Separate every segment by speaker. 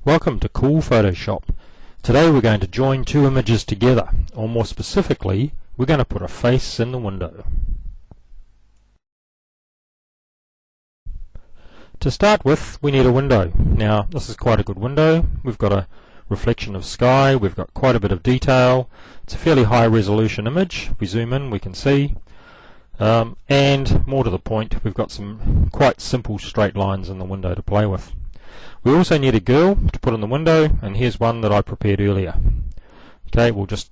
Speaker 1: Welcome to Cool Photoshop. Today we're going to join two images together, or more specifically, we're going to put a face in the window. To start with, we need a window. Now, this is quite a good window. We've got a reflection of sky, we've got quite a bit of detail. It's a fairly high resolution image. We zoom in, we can see. And more to the point, we've got some quite simple straight lines in the window to play with. We also need a girl to put in the window, and here's one that I prepared earlier. Okay, we'll just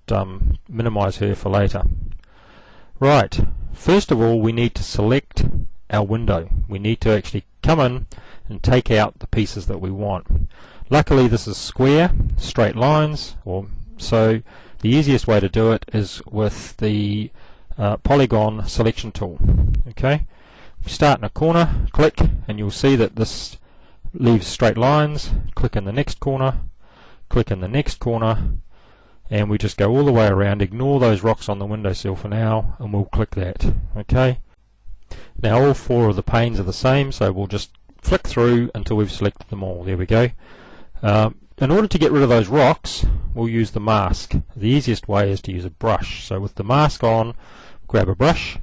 Speaker 1: minimize her for later. Right, first of all we need to select our window. We need to actually come in and take out the pieces that we want. Luckily this is square, straight lines, so the easiest way to do it is with the polygon selection tool. Okay, we start in a corner, click, and you'll see that this leaves straight lines. Click in the next corner, click in the next corner, and we just go all the way around. Ignore those rocks on the windowsill for now, and we'll click that. Okay, now all four of the panes are the same, so we'll just flick through until we've selected them all. There we go. In order to get rid of those rocks, we'll use the mask. The easiest way is to use a brush. So with the mask on, grab a brush,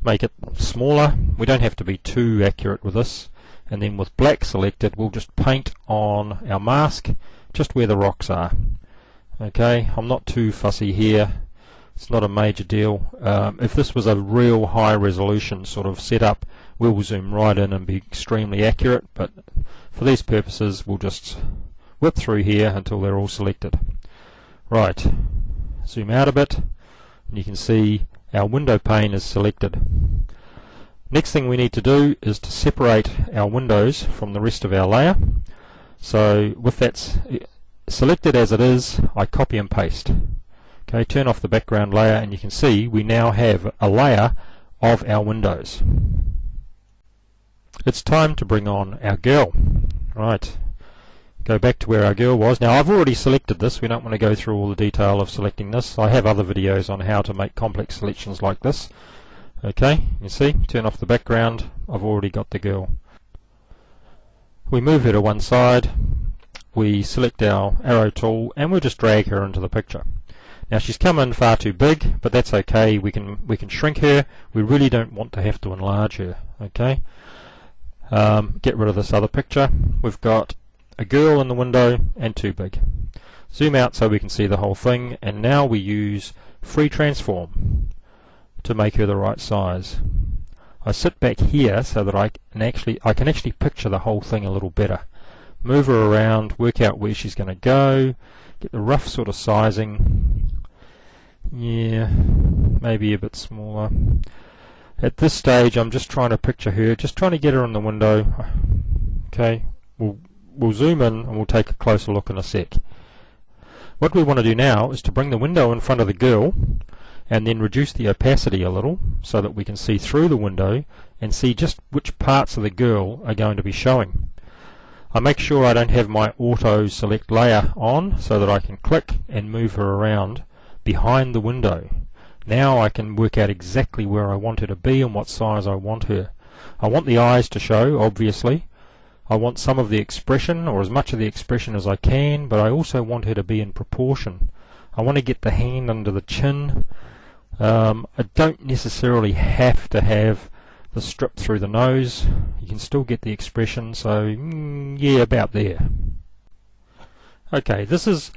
Speaker 1: make it smaller. We don't have to be too accurate with this. And then with black selected, we'll just paint on our mask just where the rocks are. Okay, I'm not too fussy here. It's not a major deal. If this was a real high resolution sort of setup, we'll zoom right in and be extremely accurate, but for these purposes we'll just whip through here until they're all selected. Right, zoom out a bit, and you can see our window pane is selected. Next thing we need to do is to separate our windows from the rest of our layer. So with that selected as it is, I copy and paste. Okay, turn off the background layer, and you can see we now have a layer of our windows. It's time to bring on our girl. Right, go back to where our girl was. Now I've already selected this. We don't want to go through all the detail of selecting this. I have other videos on how to make complex selections like this. Okay, you see, turn off the background. I've already got the girl. We move her to one side, we select our arrow tool, and we'll just drag her into the picture. Now she's come in far too big, but that's okay. We can shrink her. We really don't want to have to enlarge her. Okay, get rid of this other picture. We've got a girl in the window and too big. Zoom out so we can see the whole thing, and now we use free transform to make her the right size. I sit back here so that I can actually picture the whole thing a little better. Move her around, work out where she's going to go, get the rough sort of sizing. Yeah, maybe a bit smaller. At this stage I'm just trying to picture her, just trying to get her in the window. Okay, we'll zoom in and we'll take a closer look in a sec. What we want to do now is to bring the window in front of the girl and then reduce the opacity a little so that we can see through the window and see just which parts of the girl are going to be showing. I make sure I don't have my auto select layer on so that I can click and move her around behind the window. Now I can work out exactly where I want her to be and what size I want her. I want the eyes to show, obviously. I want some of the expression, or as much of the expression as I can, but I also want her to be in proportion. I want to get the hand under the chin. I don't necessarily have to have the strip through the nose. You can still get the expression, so yeah, about there. Okay, this is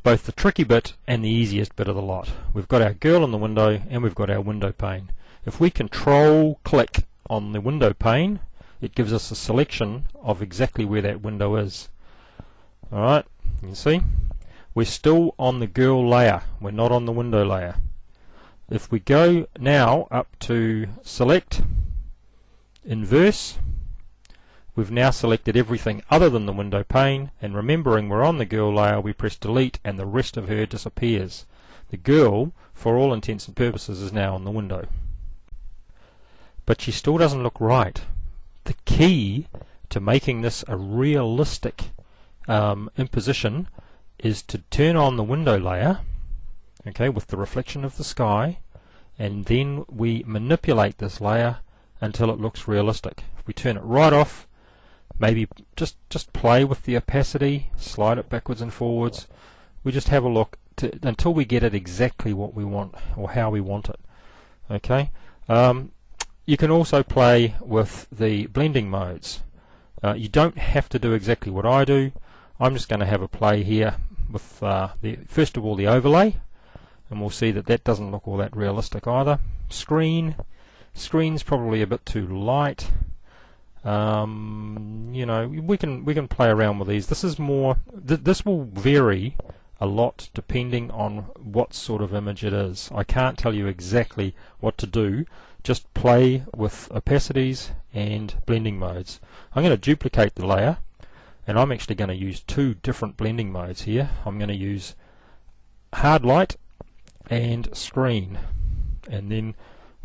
Speaker 1: both the tricky bit and the easiest bit of the lot. We've got our girl in the window and we've got our window pane. If we control click on the window pane, it gives us a selection of exactly where that window is. Alright, you can see we're still on the girl layer, we're not on the window layer. If we go now up to select, inverse, we've now selected everything other than the window pane, and remembering we're on the girl layer, we press delete and the rest of her disappears. The girl, for all intents and purposes, is now on the window. But she still doesn't look right. The key to making this a realistic imposition is to turn on the window layer, okay, with the reflection of the sky, and then we manipulate this layer until it looks realistic. If we turn it right off, maybe just play with the opacity, slide it backwards and forwards. We just have a look until we get it exactly what we want or how we want it. Okay. You can also play with the blending modes. You don't have to do exactly what I do. I'm just going to have a play here with first of all the overlay, and we'll see that that doesn't look all that realistic either. Screen's probably a bit too light. You know, we can play around with these. This is more. This will vary a lot depending on what sort of image it is. I can't tell you exactly what to do. Just play with opacities and blending modes. I'm going to duplicate the layer, and I'm actually going to use two different blending modes here. I'm going to use hard light and screen, and then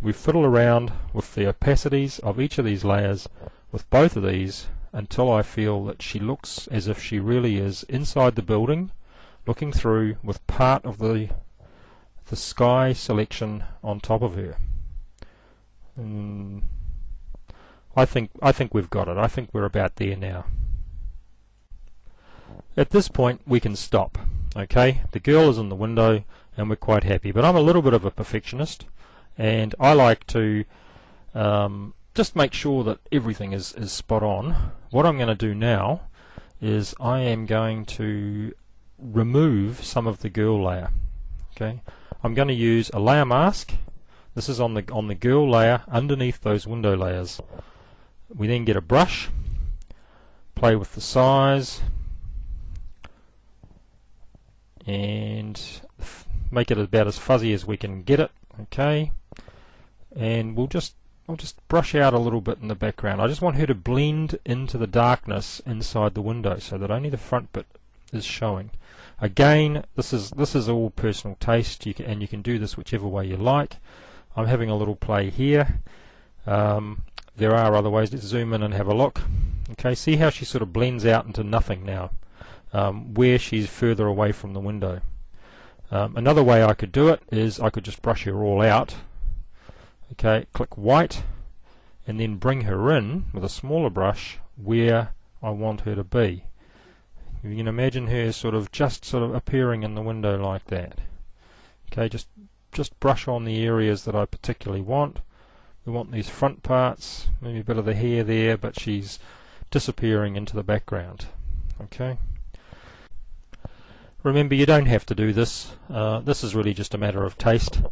Speaker 1: we fiddle around with the opacities of each of these layers with both of these until I feel that she looks as if she really is inside the building, looking through with part of the sky selection on top of her. I think we've got it. I think we're about there now. At this point we can stop. Okay, the girl is in the window and we're quite happy, but I'm a little bit of a perfectionist, and I like to just make sure that everything is spot on. What I'm going to do now is I am going to remove some of the girl layer. Okay, I'm going to use a layer mask. This is on the girl layer underneath those window layers. We then get a brush, play with the size, and make it about as fuzzy as we can get it. Okay, and I'll just brush out a little bit in the background. I just want her to blend into the darkness inside the window so that only the front bit is showing. Again, this is all personal taste. You can do this whichever way you like. I'm having a little play here. There are other ways. Let's zoom in and have a look. Okay, see how she sort of blends out into nothing now, where she's further away from the window. Another way I could do it is I could just brush her all out. Okay, click white, and then bring her in with a smaller brush where I want her to be. You can imagine her just sort of appearing in the window like that. Okay, just brush on the areas that I particularly want. We want these front parts, maybe a bit of the hair there, but she's disappearing into the background. Okay. Remember, you don't have to do this. This is really just a matter of taste.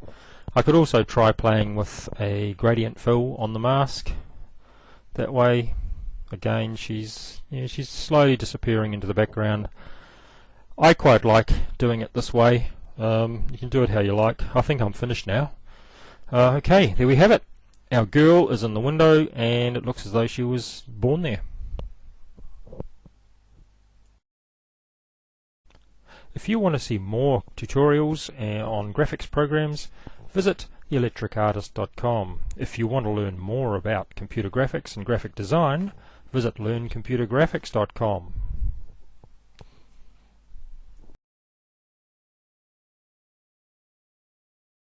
Speaker 1: I could also try playing with a gradient fill on the mask. That way, again, she's slowly disappearing into the background. I quite like doing it this way. You can do it how you like. I think I'm finished now. Okay, there we have it. Our girl is in the window, and it looks as though she was born there. If you want to see more tutorials on graphics programs, visit theelectricartist.com. If you want to learn more about computer graphics and graphic design, visit learncomputergraphics.com.